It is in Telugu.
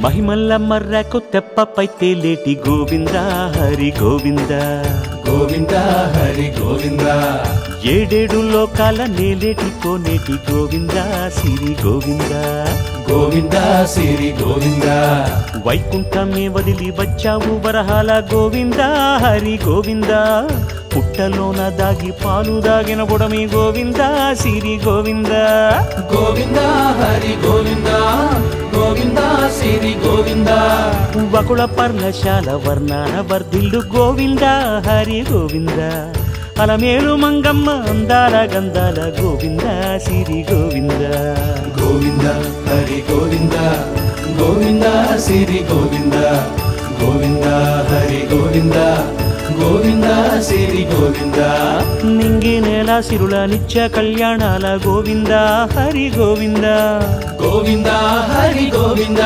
మహిమల్ల మర్రకు తెప్పపై తేలేటి గోవింద హరి గోవింద గోవింద హరి గోవింద ఏడేడు లోకాల నేలేటి కోనేటి గోవింద సిరి గోవింద గోవింద సిరి గోవింద వైకుంఠమే వదిలి వచ్చావు వరహాల గోవింద హరి గోవింద పుట్టలోన దాగి పాలు దాగిన బుడమి గోవింద సిరి గోవింద గోవింద హరి గోవింద గోవింద సిరి గోవింద వకుళ పర్ణశాల వర్ణాన వర్ధిల్లు గోవింద హరి గోవింద అలమేలు మంగమ్మ అందాల గంధాల గోవింద సిరి గోవింద గోవింద హరి గోవింద గోవింద సిరి గోవింద గోవింద హరి గోవింద గోవింద సిరి గోవింద నింగి నేల సిరుల నిత్య కళ్యాణాల గోవింద హరి గోవింద గోవింద హరి గోవింద